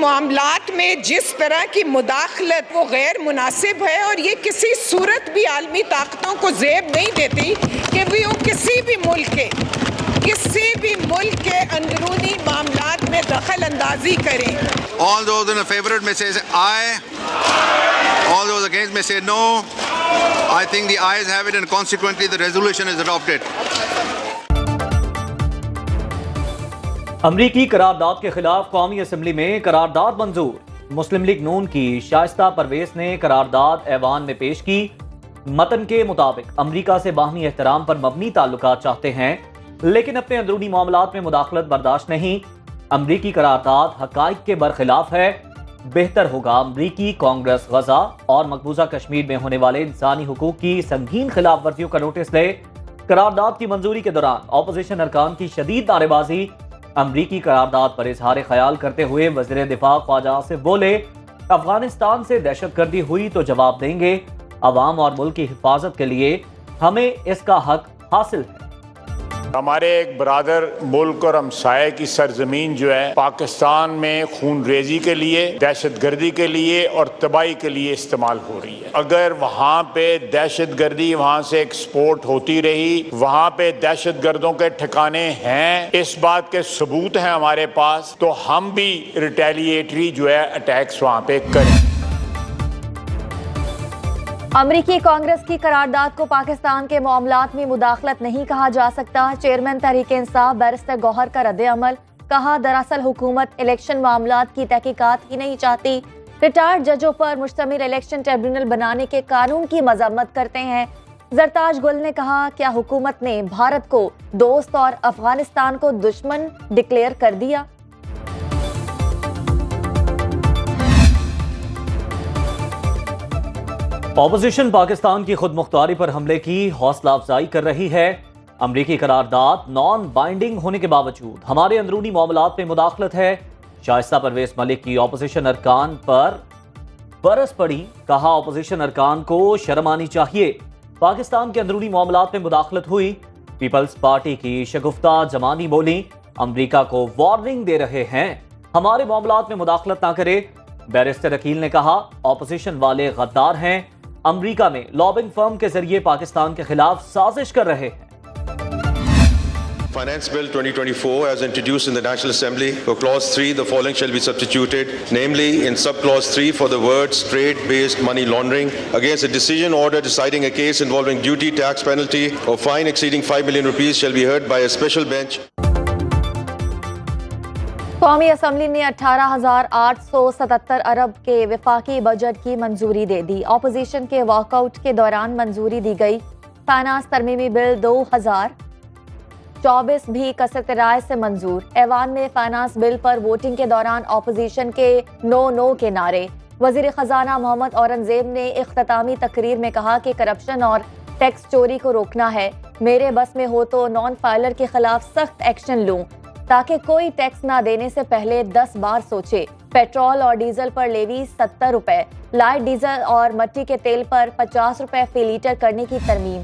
मामलात में जिस तरह की मुदाखलत वो गैर मुनासिब है, और ये किसी सूरत भी आलमी ताकतों को ज़ेब नहीं देती कि भी वो किसी भी मुल्क के अंदरूनी मामलात में दखल अंदाजी करें. All those in favor may say aye. All those against may say no. I think the ayes have it and consequently the resolution is adopted. अमरीकी करारदाद के खिलाफ कौमी असम्बली में करारदाद मंजूर. मुस्लिम लीग नून की शाइस्ता परवेज ने करारदाद ऐवान में पेश की. मतन के मुताबिक अमरीका से बाहमी एहतराम पर मबनी ताल्लुकात चाहते हैं, लेकिन अपने अंदरूनी मामलात में मुदाखलत बर्दाश्त नहीं. अमरीकी करारदाद हकाइक के बरखिलाफ है. बेहतर होगा अमरीकी कांग्रेस गजा और मकबूजा कश्मीर में होने वाले इंसानी हुकूक की संगीन खिलाफ वर्जियों का नोटिस ले. करारदाद की मंजूरी के दौरान अपोजिशन अरकान की शदीद नारेबाजी. अमरीकी करारदाद पर इजहार ख्याल करते हुए वज़ीर दिफा ख्वाजा आसिफ बोले, अफगानिस्तान से दहशतगर्दी हुई तो जवाब देंगे. अवाम और मुल्क की हिफाजत के लिए हमें इसका हक हासिल है. हमारे एक बरादर मुल्क और हमसाये की सरजमीन जो है पाकिस्तान में खून रेजी के लिए, दहशतगर्दी के लिए और तबाही के लिए इस्तेमाल हो रही है. अगर वहाँ पे दहशतगर्दी वहाँ से एक्सपोर्ट होती रही, वहाँ पे दहशतगर्दों के ठिकाने हैं, इस बात के सबूत हैं हमारे पास, तो हम भी रिटेलिएटरी जो है अटैक्स वहाँ पे करें. अमरीकी कांग्रेस की करारदाद को पाकिस्तान के मामलात में मुदाखलत नहीं कहा जा सकता. चेयरमैन तहरीक इंसाफ बैरिस्टर गौहर का रद्द अमल. कहा, दरअसल हुकूमत इलेक्शन मामलात की तहकीकात ही नहीं चाहती. रिटायर्ड जजों पर मुश्तमिल इलेक्शन ट्रिब्यूनल बनाने के कानून की मजम्मत करते हैं. जरताज गुल ने कहा, क्या हुकूमत ने भारत को दोस्त और अफगानिस्तान को दुश्मन डिक्लेयर कर दिया? ऑपोजिशन पाकिस्तान की खुद मुख्तारी पर हमले की हौसला अफजाई कर रही है. अमरीकी करारदाद नॉन बाइंडिंग होने के बावजूद हमारे अंदरूनी मामलात में मुदाखलत है. शाइस्ता परवेज मलिक की ऑपोजिशन अरकान पर बरस पड़ी. कहा, ऑपोजिशन अरकान को शर्म आनी चाहिए. पाकिस्तान के अंदरूनी मामलात में मुदाखलत हुई. पीपल्स पार्टी की शगुफ्ता जमानी बोली, अमरीका को वार्निंग दे रहे हैं, हमारे मामलात में मुदाखलत ना करे. बैरिस्टर अकील ने कहा, ऑपोजिशन वाले गद्दार हैं, अमरीका में लॉबिंग फर्म के जरिए पाकिस्तान के खिलाफ साजिश कर रहे हैं. Finance Bill 2024 as introduced in the National Assembly, for Clause 3 the following shall be substituted, namely in Subclause 3 for the words trade-based money laundering against a decision order deciding a case involving duty, tax penalty or fine exceeding 5 million rupees shall be heard by a special bench. कौमी assembly ने 18,877 अरब के वफाकी budget की मंजूरी दे दी. Opposition के walkout के दौरान मंजूरी दी गई. फाइनेंस तरमीमी बिल 2024 भी कसरत राय से मंजूर. ऐवान में फाइनेंस बिल पर वोटिंग के दौरान ऑपोजिशन के नो के नारे. वजीर खजाना मोहम्मद औरंगजेब ने इख्तितामी तकरीर में कहा कि करप्शन और टैक्स चोरी को रोकना है. मेरे बस में हो तो नॉन फाइलर के खिलाफ सख्त एक्शन लूं, ताकि कोई टैक्स ना देने से पहले 10 बार सोचे. पेट्रोल और डीजल पर लेवी 70 रुपए, लाइट डीजल और मट्टी के तेल पर 50 रुपए फी लीटर करने की तरमीम.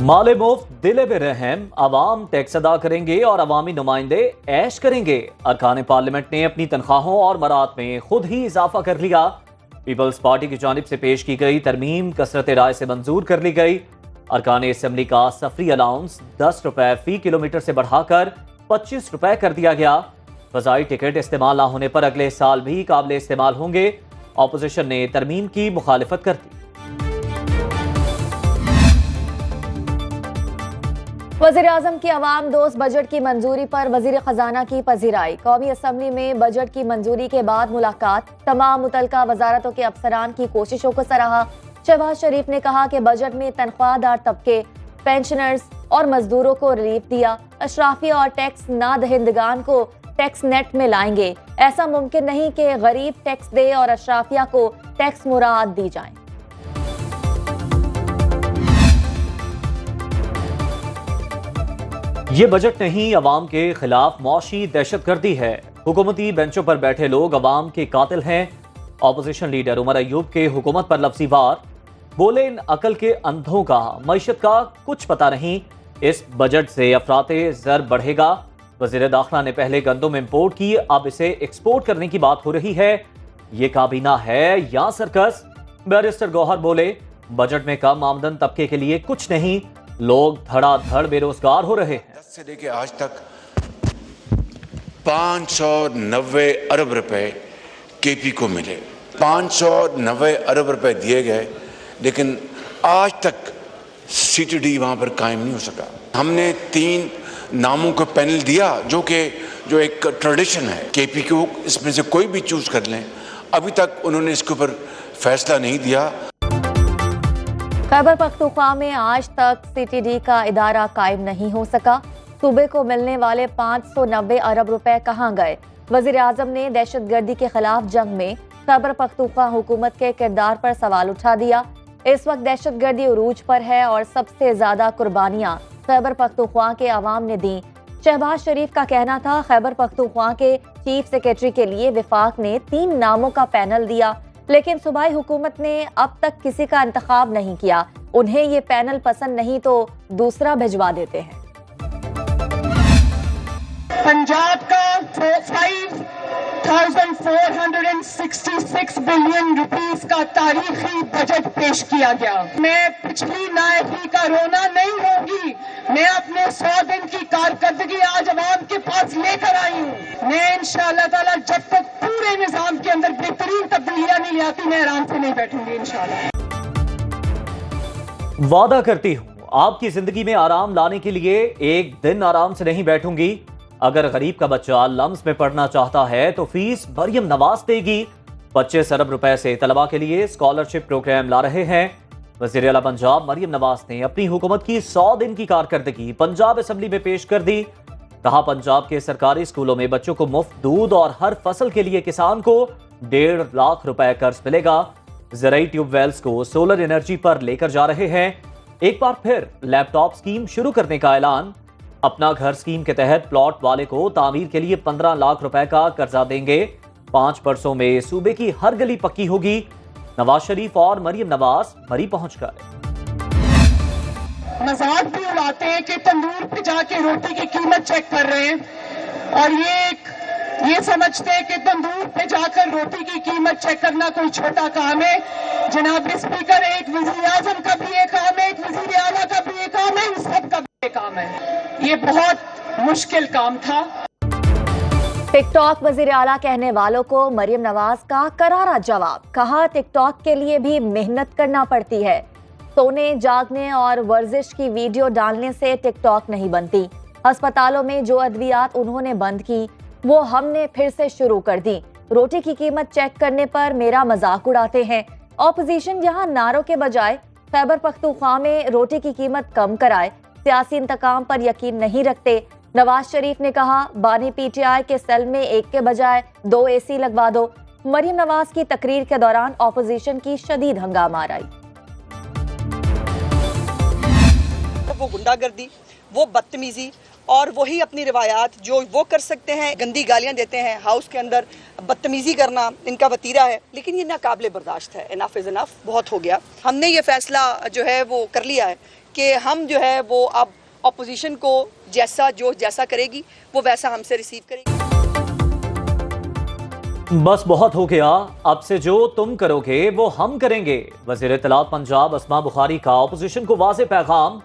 माले मुफ्त दिले बेरहम, अवाम टैक्स अदा करेंगे और अवामी नुमाइंदे ऐश करेंगे. अरकान पार्लियामेंट ने अपनी तनख्वाहों और मराद में खुद ही इजाफा कर लिया. पीपल्स पार्टी की जानिब से पेश की गई तरमीम कसरत राय से मंजूर कर ली गई. अरकान असम्बली का सफरी अलाउंस 10 रुपए फी किलोमीटर से बढ़ाकर 25 रुपए कर दिया गया. फजाई टिकट इस्तेमाल न होने पर अगले साल भी काबिल इस्तेमाल होंगे. ऑपोजिशन ने तरमीम की मुखालिफत कर दी. वज़ीर आज़म की अवाम दोस्त बजट की मंजूरी पर वज़ीर खजाना की पजीराई. कौमी असम्बली में बजट की मंजूरी के बाद मुलाकात. तमाम मुतलका वजारतों के अफसरान की कोशिशों को सराहा. शहबाज शरीफ ने कहा कि बजट में तनख्वाहदार तबके, पेंशनर्स और मजदूरों को रिलीफ दिया. अशराफी और टैक्स ना दहिंदगान को टैक्स नेट में लाएंगे. ऐसा मुमकिन नहीं कि गरीब टैक्स दे और अशराफिया को टैक्स मुराद दी जाए. ये बजट नहीं, अवाम के खिलाफ मौशी दहशतगर्दी है. हुकूमती बेंचों पर बैठे लोग अवाम के कातिल हैं. ऑपोजिशन लीडर उमर अयूब के हुकूमत पर लफ्ज़ी वार. बोले, इन अकल के अंधों का मईशत का कुछ पता नहीं. इस बजट से अफराते ज़र बढ़ेगा. वज़ीर दाखिला ने पहले गंदम इंपोर्ट की, अब इसे एक्सपोर्ट करने की बात हो रही है। ये काबीना है या सर्कस? बैरिस्टर गौहर बोले, बजट में कम आमदन तबके के लिए कुछ नहीं, लोग धड़ाधड़ बेरोजगार हो रहे हैं। 10 से लेके आज तक 590 अरब रुपए केपी को मिले, 590 अरब रुपए दिए गए, लेकिन आज तक सीटीडी वहां पर कायम नहीं हो सका। हमने 3 नामों को पैनल दिया, जो एक ट्रेडिशन है केपी को, इसमें से कोई भी चूज कर लें। अभी तक उन्होंने इसके ऊपर फैसला नहीं दिया। खैबर पख्तूनख्वा में आज तक सीटीडी का इदारा कायम नहीं हो सका। सूबे को मिलने वाले 590 अरब रुपए कहां गए? वजीर आजम ने दहशतगर्दी के खिलाफ जंग में खैबर पख्तूनख्वा हुकूमत के किरदार पर सवाल उठा दिया। इस वक्त दहशतगर्दी उरूज पर है और सबसे ज्यादा कुर्बानियां खैबर पख्तूनख्वा के अवाम ने दी। शहबाज शरीफ का कहना था, खैबर पख्तूनख्वा के चीफ सेक्रेटरी के लिए विफाक ने 3 नामों का पैनल दिया, लेकिन सूबाई हुकूमत ने अब तक किसी का इंतखाब नहीं किया। उन्हें ये पैनल पसंद नहीं तो दूसरा भिजवा देते हैं। पंजाब का 5,466 बिलियन रुपीस का तारीखी बजट पेश किया गया। मैं पिछली नायकी का रोना नहीं होगी, मैं अपने 100 दिन की कारकर्दगी आज अवाम के पास लेकर आई हूँ। मैं इंशाअल्लाह ताला जब तक पूरे निजाम के अंदर बेहतरीन तब्दीलियां नहीं ले आती, मैं आराम से नहीं बैठूंगी इंशाअल्लाह। वादा करती हूँ आपकी जिंदगी में आराम लाने के लिए एक दिन आराम से नहीं बैठूंगी। अगर गरीब का बच्चा लम्स में पढ़ना चाहता है तो फीस मरियम नवाज देगी। 25 अरब रुपए से तलबा के लिए स्कॉलरशिप प्रोग्राम ला रहे हैं। वज़ीर आला पंजाब मरियम नवाज ने अपनी हुकूमत की 100 दिन की कारकर्दगी पंजाब असेंबली में पेश कर दी। कहा, पंजाब के सरकारी स्कूलों में बच्चों को मुफ्त दूध और हर फसल के लिए किसान को 1.5 लाख रुपए कर्ज मिलेगा। ज़राई ट्यूबवेल्स को सोलर एनर्जी पर लेकर जा रहे हैं। एक बार फिर लैपटॉप स्कीम शुरू करने का ऐलान। अपना घर स्कीम के तहत प्लॉट वाले को तामीर के लिए 15 लाख रुपए का कर्जा देंगे। 5 बरसों में सूबे की हर गली पक्की होगी। नवाज शरीफ और मरियम नवाज मरी पहुंच गए। मजाक भी उड़ाते हैं कि तंदूर पे जाके रोटी की कीमत चेक कर रहे हैं, और ये समझते हैं कि तंदूर पे जाकर रोटी की कीमत चेक करना कोई छोटा काम है। जनाब स्पीकर, एक वजीर आजम का भी ये काम है, एक वजीर आला का भी ये काम है, इन सब का भी ये काम है। ये बहुत मुश्किल काम था। टिकटॉक वजीर आला कहने वालों को मरियम नवाज का करारा जवाब। कहा, टिकटॉक के लिए भी मेहनत करना पड़ती है। सोने जागने और वर्जिश की वीडियो डालने से टिकटॉक नहीं बनती। अस्पतालों में जो अद्वियात उन्होंने बंद की वो हमने फिर से शुरू कर दी। रोटी की कीमत चेक करने पर मेरा मजाक उड़ाते हैं। ऑपोजिशन यहाँ नारों के बजाय खैबर पख्तूनख्वा में रोटी की कीमत कम कराए, सियासी इंतकाम पर यकीन नहीं रखते। नवाज शरीफ ने कहा, बानी पीटीआई के सेल में एक के बजाय 2 AC लगवा दो। मरियम नवाज की तकरीर के दौरान ऑपोजिशन की शदीद हंगामा आई। वो गुंडागर्दी, वो बदतमीजी और वही अपनी रिवायात जो वो कर सकते हैं, गंदी गालियां देते हैं, हाउस के अंदर बदतमीजी करना इनका वतीरा है। लेकिन ये नाकाबिले बर्दाश्त है। इनफ इज इनफ, बहुत हो गया। हमने ये फैसला जो है वो कर लिया है कि हम जो है वो अब अपोजिशन को जैसा करेगी वो वैसा हमसे रिसीव करेगी। बस बहुत हो गया, अब से जो तुम करोगे वो हम करेंगे। वज़ीर इत्तलात पंजाब अस्मा बुखारी का अपोजिशन को वाज़ेह पैगाम।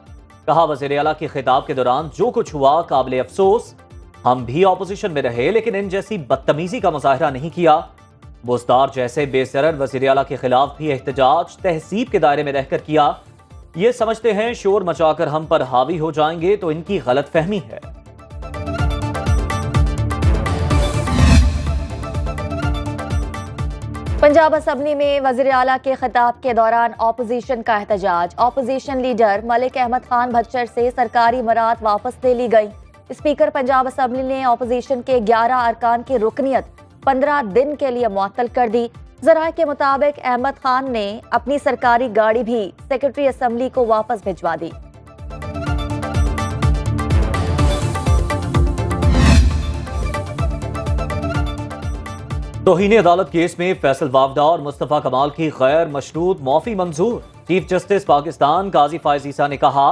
कहा, वज़ीर आला के खिताब के दौरान जो कुछ हुआ काबिले अफसोस। हम भी अपोजिशन में रहे लेकिन इन जैसी बदतमीजी का मुजाहरा नहीं किया। बुज़दार जैसे बेसरर वज़ीर आला के खिलाफ भी एहतजाज तहसीब के दायरे में रहकर किया। ये समझते हैं शोर मचाकर हम पर हावी हो जाएंगे तो इनकी गलत फहमी है। पंजाब असेंबली में वज़ीर आला के खिताब के दौरान ऑपोजिशन का एहतजाज। ऑपोजिशन लीडर मलिक अहमद खान भच्चर से सरकारी मराद वापस ले ली गई। स्पीकर पंजाब असेंबली ने ऑपोजिशन के 11 अरकान की रुकनियत 15 दिन के लिए मुअत्तल कर दी। ज़राए के मुताबिक अहमद खान ने अपनी सरकारी गाड़ी भी सेक्रेटरी असेंबली को वापस भिजवा दी। तौहीन अदालत केस में फैसल वावदा और मुस्तफा कमाल की गैर मशरूत मौफी मंजूर। चीफ जस्टिस पाकिस्तान काजी फायज ईसा ने कहा,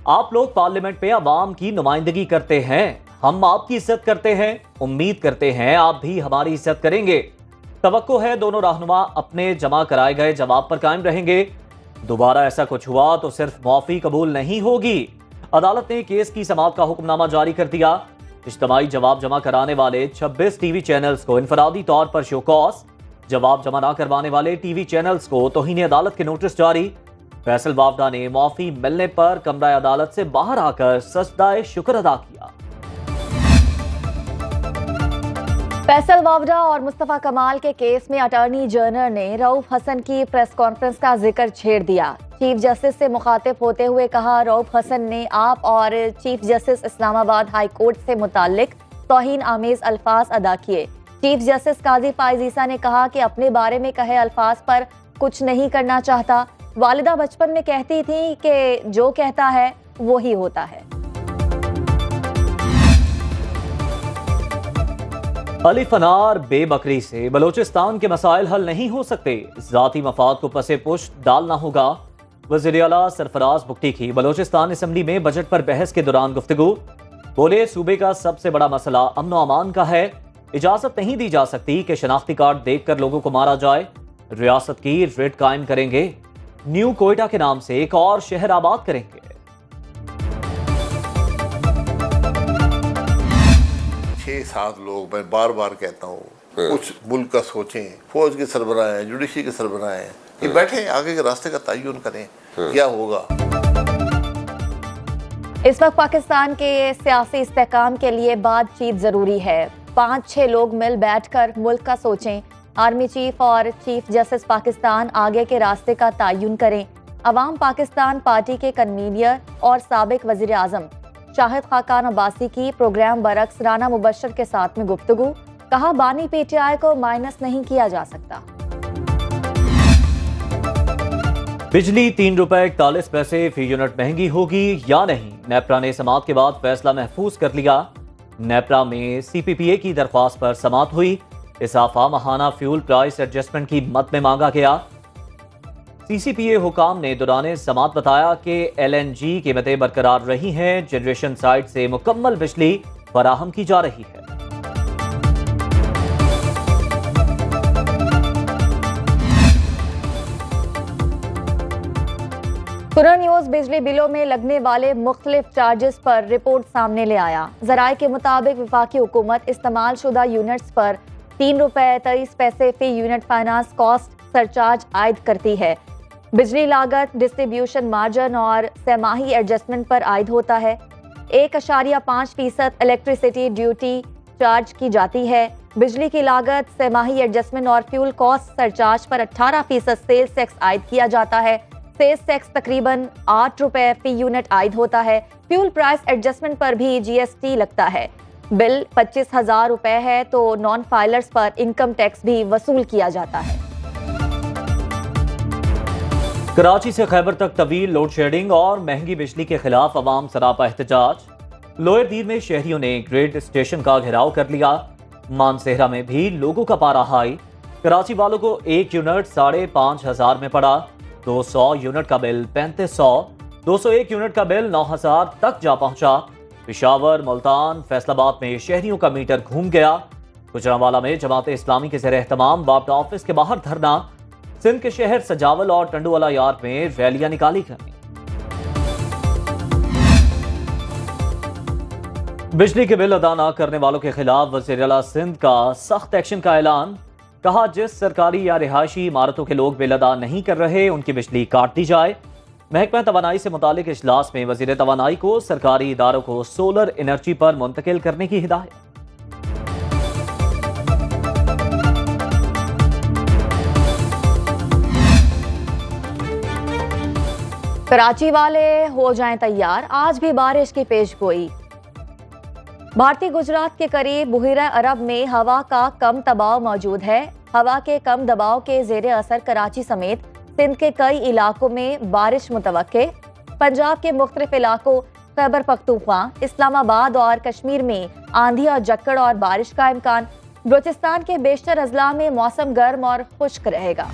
आप लोग पार्लियामेंट में अवाम की नुमाइंदगी करते हैं, ہم آپ کی عزت کرتے ہیں، امید کرتے ہیں آپ بھی ہماری عزت کریں گے۔ توقع ہے دونوں رہنما اپنے جمع کرائے گئے جواب پر قائم رہیں گے۔ دوبارہ ایسا کچھ ہوا تو صرف معافی قبول نہیں ہوگی۔ عدالت نے کیس کی سماعت کا حکم نامہ جاری کر دیا۔ اجتماعی جواب جمع کرانے والے 26 ٹی وی چینلز کو انفرادی طور پر شو کاز، جواب جمع نہ کروانے والے ٹی وی چینلز کو توہین عدالت کے نوٹس جاری۔ فیصل وافدہ نے معافی ملنے پر کمرہ عدالت سے باہر آ کر سجدہ شکر ادا کیا۔ فیصل وافدہ اور مصطفیٰ کمال کے کیس میں اٹارنی جنرل نے رؤوف حسن کی پریس کانفرنس کا ذکر چھیڑ دیا۔ چیف جسٹس سے مخاطب ہوتے ہوئے کہا، رؤوف حسن نے آپ اور چیف جسٹس اسلام آباد ہائی کورٹ سے متعلق توہین آمیز الفاظ ادا کیے۔ چیف جسٹس قاضی فائز عیسیٰ نے کہا کہ اپنے بارے میں کہے الفاظ پر کچھ نہیں کرنا چاہتا۔ والدہ بچپن میں کہتی تھی کہ جو کہتا ہے وہی ہوتا ہے۔ الف انار بے بکری سے بلوچستان کے مسائل حل نہیں ہو سکتے، ذاتی مفاد کو پس پشت ڈالنا ہوگا۔ وزیر اعلیٰ سرفراز بگٹی کی بلوچستان اسمبلی میں بجٹ پر بحث کے دوران گفتگو، بولے صوبے کا سب سے بڑا مسئلہ امن و امان کا ہے، اجازت نہیں دی جا سکتی کہ شناختی کارڈ دیکھ کر لوگوں کو مارا جائے، ریاست کی ریٹ قائم کریں گے، نیو کوئٹہ کے نام سے ایک اور شہر آباد کریں گے۔ 6-7 لوگ، میں بار بار کہتا ہوں، کچھ ملک کا سوچیں، فوج کے سربراہ ہیں، جوڈیشری کے سربراہ ہیں، یہ بیٹھیں آگے کے راستے کا تعین کریں کیا ہوگا۔ اس وقت پاکستان کے سیاسی استحکام کے لیے بات چیت ضروری ہے۔ 5-6 لوگ مل بیٹھ کر ملک کا سوچیں، آرمی چیف اور چیف جسٹس پاکستان آگے کے راستے کا تعین کریں۔ عوام پاکستان پارٹی کے کنوینر اور سابق وزیر اعظم شاہد خاقان عباسی کی پروگرام برعکس رانا مبشر کے ساتھ میں گفتگو، کہا بانی پی ٹی آئی کو مائنس نہیں کیا جا سکتا۔ بجلی 3 روپے 41 پیسے فی یونٹ مہنگی ہوگی یا نہیں، نیپرا نے سماعت کے بعد فیصلہ محفوظ کر لیا۔ نیپرا میں سی پی پی اے کی درخواست پر سماعت ہوئی، اضافہ ماہانہ فیول پرائس ایڈجسٹمنٹ کی مد میں مانگا گیا۔ سی سی پی اے حکام نے دوران سماعت بتایا کہ ایل این جی قیمتیں برقرار رہی ہیں، جنریشن سائٹ سے مکمل بجلی فراہم کی جا رہی ہے۔ کرہ نیوز بجلی بلوں میں لگنے والے مختلف چارجز پر رپورٹ سامنے لے آیا۔ ذرائع کے مطابق وفاقی حکومت استعمال شدہ یونٹس پر 3 روپے 23 پیسے فی یونٹ فائنانس کاسٹ سرچارج عائد کرتی ہے۔ بجلی لاگت ڈسٹریبیوشن مارجن اور سہ ماہی ایڈجسٹمنٹ پر عائد ہوتا ہے۔ 1.5% الیکٹریسٹی ڈیوٹی چارج کی جاتی ہے۔ بجلی کی لاگت سہ ماہی ایڈجسٹمنٹ اور فیول کاسٹ سرچارج پر 18% سیلز ٹیکس عائد کیا جاتا ہے۔ سیلز ٹیکس تقریباً 8 روپے فی یونٹ عائد ہوتا ہے۔ فیول پرائس ایڈجسٹمنٹ پر بھی جی ایس ٹی لگتا ہے۔ بل 25,000 روپے ہے تو نان فائلرز پر انکم ٹیکس بھی وصول کیا جاتا ہے۔ کراچی سے خیبر تک طویل لوڈ شیڈنگ اور مہنگی بجلی کے خلاف عوام سراپا احتجاج۔ لوئر دیر میں شہریوں نے گریڈ اسٹیشن کا گھیراؤ کر لیا۔ مانسہرہ میں بھی لوگوں کا پارا ہائی۔ کراچی والوں کو 1 یونٹ 5,500 میں پڑا۔ 200 یونٹ کا بل 3,500، 201 یونٹ کا بل 9,000 تک جا پہنچا۔ پشاور، ملتان، فیصل آباد میں شہریوں کا میٹر گھوم گیا۔ گجرانوالہ میں جماعت اسلامی کے زیر اہتمام وابڈہ آفس کے باہر دھرنا۔ سندھ کے شہر سجاول اور ٹنڈوالہ یار میں ریلیاں نکالی گئیں۔ بجلی کے بل ادا نہ کرنے والوں کے خلاف وزیر اعلیٰ سندھ کا سخت ایکشن کا اعلان، کہا جس سرکاری یا رہائشی عمارتوں کے لوگ بل ادا نہیں کر رہے ان کی بجلی کاٹ دی جائے۔ محکمہ توانائی سے متعلق اجلاس میں وزیر توانائی کو سرکاری اداروں کو سولر انرجی پر منتقل کرنے کی ہدایت۔ کراچی والے ہو جائیں تیار، آج بھی بارش کی پیش گوئی۔ بھارتی گجرات کے قریب بحیرہ عرب میں ہوا کا کم دباؤ موجود ہے۔ ہوا کے کم دباؤ کے زیر اثر کراچی سمیت سندھ کے کئی علاقوں میں بارش متوقع۔ پنجاب کے مختلف علاقوں، خیبر پختونخوا، اسلام آباد اور کشمیر میں آندھی اور جکڑ اور بارش کا امکان۔ بلوچستان کے بیشتر اضلاع میں موسم گرم اور خشک رہے گا۔